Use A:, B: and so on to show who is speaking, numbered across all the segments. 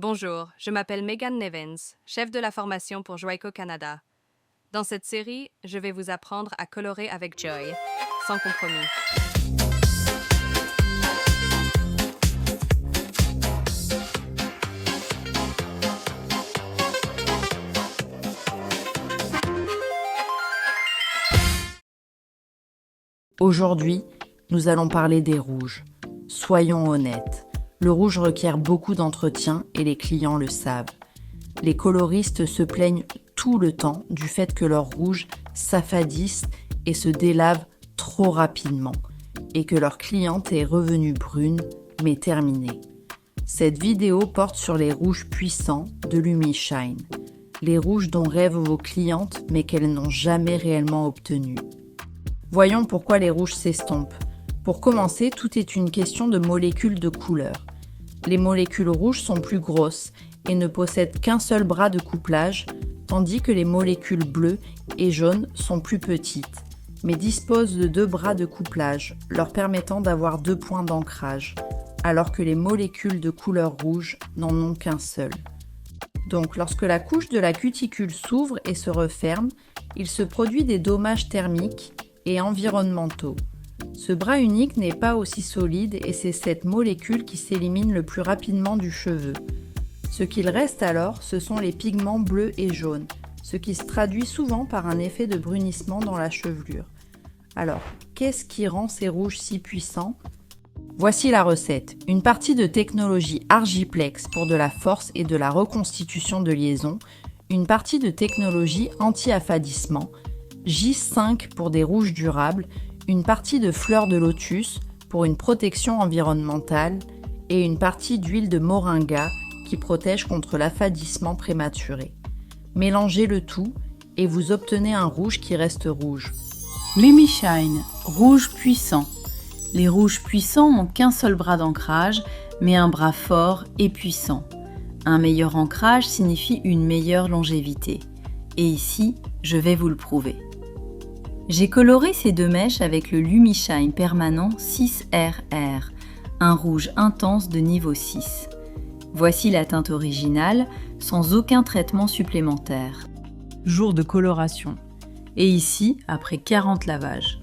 A: Bonjour, je m'appelle Megan Nevins, chef de la formation pour Joico Canada. Dans cette série, je vais vous apprendre à colorer avec Joy, sans compromis.
B: Aujourd'hui, nous allons parler des rouges. Soyons honnêtes, le rouge requiert beaucoup d'entretien et les clients le savent. Les coloristes se plaignent tout le temps du fait que leurs rouges s'affadissent et se délavent trop rapidement et que leur cliente est revenue brune mais terminée. Cette vidéo porte sur les rouges puissants de LumiShine, les rouges dont rêvent vos clientes mais qu'elles n'ont jamais réellement obtenus. Voyons pourquoi les rouges s'estompent. Pour commencer, tout est une question de molécules de couleur. Les molécules rouges sont plus grosses et ne possèdent qu'un seul bras de couplage, tandis que les molécules bleues et jaunes sont plus petites, mais disposent de 2 bras de couplage, leur permettant d'avoir 2 points d'ancrage, alors que les molécules de couleur rouge n'en ont qu'un seul. Donc, lorsque la couche de la cuticule s'ouvre et se referme, il se produit des dommages thermiques et environnementaux. Ce bras unique n'est pas aussi solide et c'est cette molécule qui s'élimine le plus rapidement du cheveu. Ce qu'il reste alors, ce sont les pigments bleus et jaunes, ce qui se traduit souvent par un effet de brunissement dans la chevelure. Alors, qu'est-ce qui rend ces rouges si puissants ? Voici la recette. Une partie de technologie Argiplex pour de la force et de la reconstitution de liaison, une partie de technologie anti-affadissement, J5 pour des rouges durables, une partie de fleurs de lotus pour une protection environnementale et une partie d'huile de moringa qui protège contre l'affadissement prématuré. Mélangez le tout et vous obtenez un rouge qui reste rouge.
C: LumiShine, rouge puissant. Les rouges puissants n'ont qu'un seul bras d'ancrage, mais un bras fort et puissant. Un meilleur ancrage signifie une meilleure longévité. Et ici, je vais vous le prouver. J'ai coloré ces 2 mèches avec le LumiShine permanent 6RR, un rouge intense de niveau 6. Voici la teinte originale, sans aucun traitement supplémentaire. Jour de coloration. Et ici, après 40 lavages.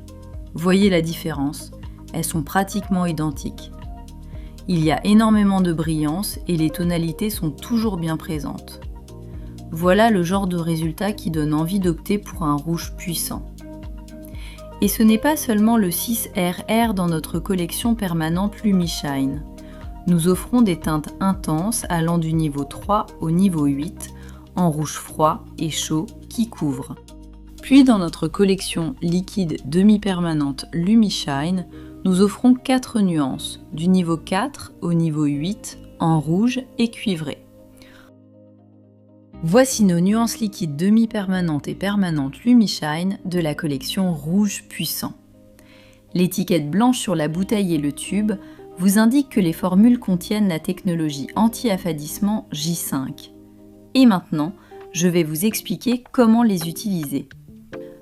C: Voyez la différence, elles sont pratiquement identiques. Il y a énormément de brillance et les tonalités sont toujours bien présentes. Voilà le genre de résultat qui donne envie d'opter pour un rouge puissant. Et ce n'est pas seulement le 6RR dans notre collection permanente LumiShine. Nous offrons des teintes intenses allant du niveau 3 au niveau 8, en rouge froid et chaud qui couvrent. Puis dans notre collection liquide demi-permanente LumiShine, nous offrons 4 nuances, du niveau 4 au niveau 8, en rouge et cuivré. Voici nos nuances liquides demi-permanentes et permanentes LumiShine de la collection rouge puissant. L'étiquette blanche sur la bouteille et le tube vous indique que les formules contiennent la technologie anti-affadissement J5. Et maintenant, je vais vous expliquer comment les utiliser.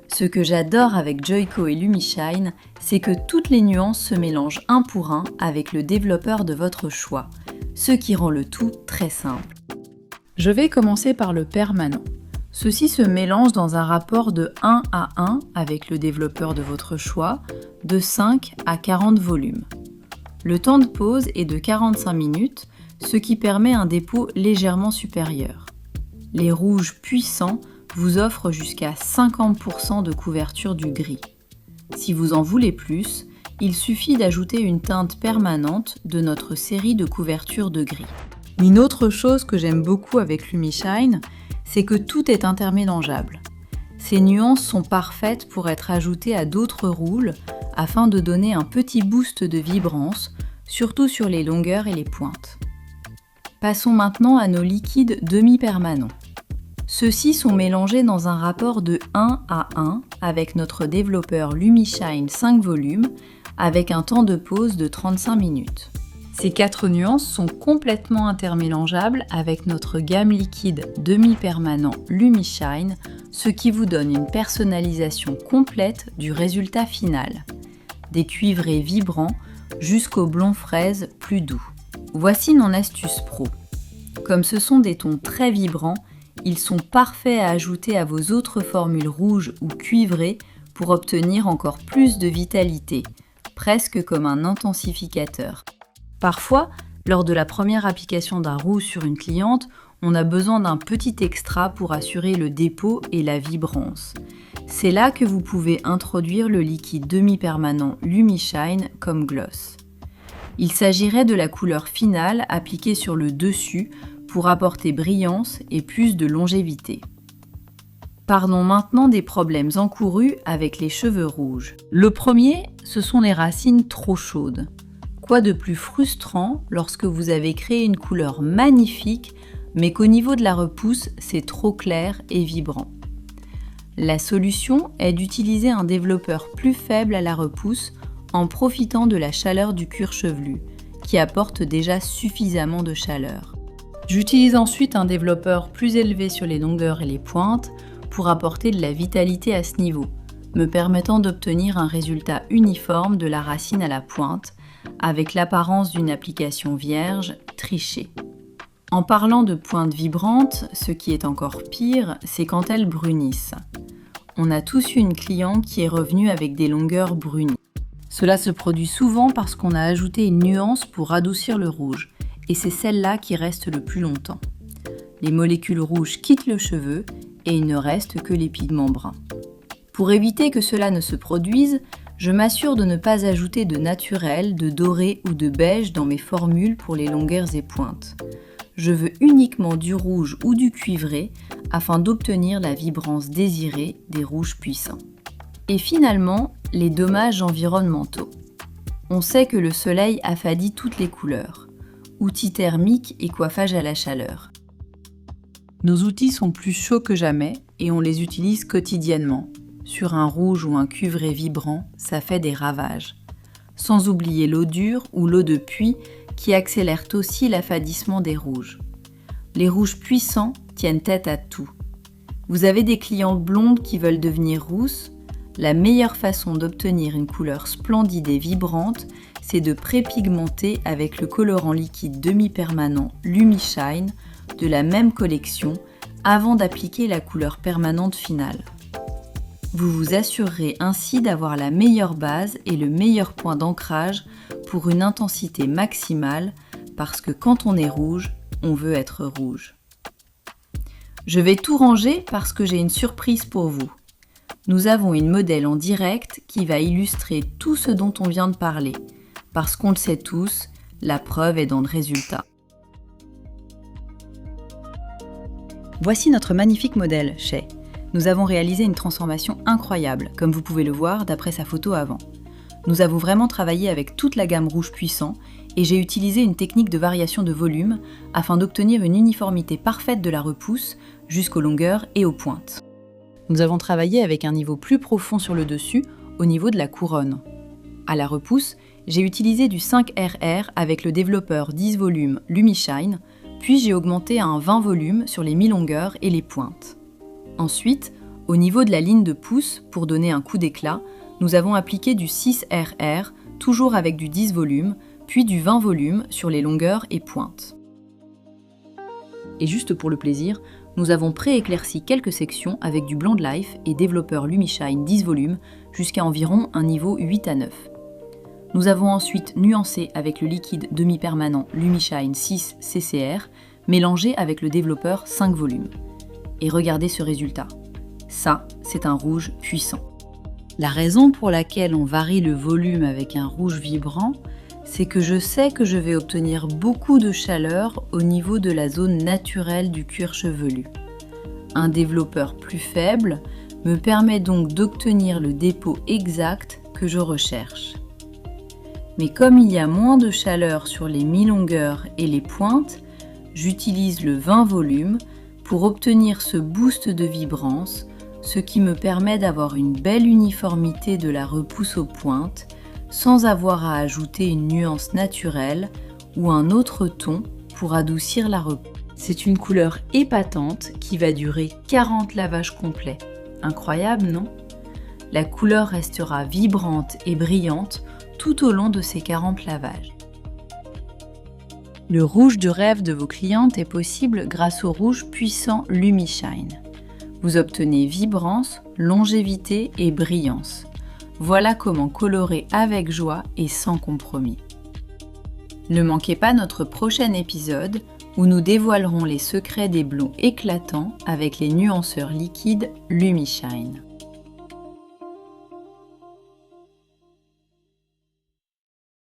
C: Ce que j'adore avec Joico et LumiShine, c'est que toutes les nuances se mélangent un pour un avec le développeur de votre choix, ce qui rend le tout très simple. Je vais commencer par le permanent. Ceci se mélange dans un rapport de 1 à 1 avec le développeur de votre choix, de 5 à 40 volumes. Le temps de pose est de 45 minutes, ce qui permet un dépôt légèrement supérieur. Les rouges puissants vous offrent jusqu'à 50% de couverture du gris. Si vous en voulez plus, il suffit d'ajouter une teinte permanente de notre série de couverture de gris. Une autre chose que j'aime beaucoup avec LumiShine, c'est que tout est intermélangeable. Ces nuances sont parfaites pour être ajoutées à d'autres roules afin de donner un petit boost de vibrance, surtout sur les longueurs et les pointes. Passons maintenant à nos liquides demi-permanents. Ceux-ci sont mélangés dans un rapport de 1 à 1 avec notre développeur LumiShine 5 volumes avec un temps de pose de 35 minutes. Ces 4 nuances sont complètement intermélangeables avec notre gamme liquide demi-permanent LumiShine, ce qui vous donne une personnalisation complète du résultat final. Des cuivrés vibrants jusqu'au blond fraise plus doux. Voici mon astuce pro. Comme ce sont des tons très vibrants, ils sont parfaits à ajouter à vos autres formules rouges ou cuivrées pour obtenir encore plus de vitalité, presque comme un intensificateur. Parfois, lors de la première application d'un rouge sur une cliente, on a besoin d'un petit extra pour assurer le dépôt et la vibrance. C'est là que vous pouvez introduire le liquide demi-permanent LumiShine comme gloss. Il s'agirait de la couleur finale appliquée sur le dessus pour apporter brillance et plus de longévité. Parlons maintenant des problèmes encourus avec les cheveux rouges. Le premier, ce sont les racines trop chaudes. Quoi de plus frustrant lorsque vous avez créé une couleur magnifique, mais qu'au niveau de la repousse, c'est trop clair et vibrant. La solution est d'utiliser un développeur plus faible à la repousse en profitant de la chaleur du cuir chevelu, qui apporte déjà suffisamment de chaleur. J'utilise ensuite un développeur plus élevé sur les longueurs et les pointes pour apporter de la vitalité à ce niveau, me permettant d'obtenir un résultat uniforme de la racine à la pointe, avec l'apparence d'une application vierge trichée. En parlant de pointes vibrantes, ce qui est encore pire, c'est quand elles brunissent. On a tous eu une cliente qui est revenue avec des longueurs brunies. Cela se produit souvent parce qu'on a ajouté une nuance pour adoucir le rouge, et c'est celle-là qui reste le plus longtemps. Les molécules rouges quittent le cheveu et il ne reste que les pigments bruns. Pour éviter que cela ne se produise, je m'assure de ne pas ajouter de naturel, de doré ou de beige dans mes formules pour les longueurs et pointes. Je veux uniquement du rouge ou du cuivré afin d'obtenir la vibrance désirée des rouges puissants. Et finalement, les dommages environnementaux. On sait que le soleil affadit toutes les couleurs. Outils thermiques et coiffage à la chaleur. Nos outils sont plus chauds que jamais et on les utilise quotidiennement. Sur un rouge ou un cuivré vibrant, ça fait des ravages. Sans oublier l'eau dure ou l'eau de pluie qui accélèrent aussi l'affadissement des rouges. Les rouges puissants tiennent tête à tout. Vous avez des clientes blondes qui veulent devenir rousses? La meilleure façon d'obtenir une couleur splendide et vibrante, c'est de prépigmenter avec le colorant liquide demi-permanent LumiShine de la même collection avant d'appliquer la couleur permanente finale. Vous vous assurerez ainsi d'avoir la meilleure base et le meilleur point d'ancrage pour une intensité maximale parce que quand on est rouge, on veut être rouge. Je vais tout ranger parce que j'ai une surprise pour vous. Nous avons une modèle en direct qui va illustrer tout ce dont on vient de parler. Parce qu'on le sait tous, la preuve est dans le résultat. Voici notre magnifique modèle, Shay. Nous avons réalisé une transformation incroyable, comme vous pouvez le voir d'après sa photo avant. Nous avons vraiment travaillé avec toute la gamme rouge puissant et j'ai utilisé une technique de variation de volume afin d'obtenir une uniformité parfaite de la repousse jusqu'aux longueurs et aux pointes. Nous avons travaillé avec un niveau plus profond sur le dessus, au niveau de la couronne. À la repousse, j'ai utilisé du 5RR avec le développeur 10 volumes LumiShine, puis j'ai augmenté à un 20 volumes sur les mi-longueurs et les pointes. Ensuite, au niveau de la ligne de pouce, pour donner un coup d'éclat, nous avons appliqué du 6RR, toujours avec du 10 volumes, puis du 20 volumes sur les longueurs et pointes. Et juste pour le plaisir, nous avons pré-éclairci quelques sections avec du Blonde Life et développeur LumiShine 10 volumes jusqu'à environ un niveau 8 à 9. Nous avons ensuite nuancé avec le liquide demi-permanent LumiShine 6 CCR, mélangé avec le développeur 5 volumes. Et regardez ce résultat. Ça, c'est un rouge puissant. La raison pour laquelle on varie le volume avec un rouge vibrant, c'est que je sais que je vais obtenir beaucoup de chaleur au niveau de la zone naturelle du cuir chevelu. Un développeur plus faible me permet donc d'obtenir le dépôt exact que je recherche. Mais comme il y a moins de chaleur sur les mi-longueurs et les pointes, j'utilise le 20 volumes pour obtenir ce boost de vibrance, ce qui me permet d'avoir une belle uniformité de la repousse aux pointes, sans avoir à ajouter une nuance naturelle ou un autre ton pour adoucir la repousse. C'est une couleur épatante qui va durer 40 lavages complets. Incroyable, non? La couleur restera vibrante et brillante tout au long de ces 40 lavages. Le rouge de rêve de vos clientes est possible grâce au rouge puissant LumiShine. Vous obtenez vibrance, longévité et brillance. Voilà comment colorer avec joie et sans compromis. Ne manquez pas notre prochain épisode où nous dévoilerons les secrets des blonds éclatants avec les nuanceurs liquides LumiShine.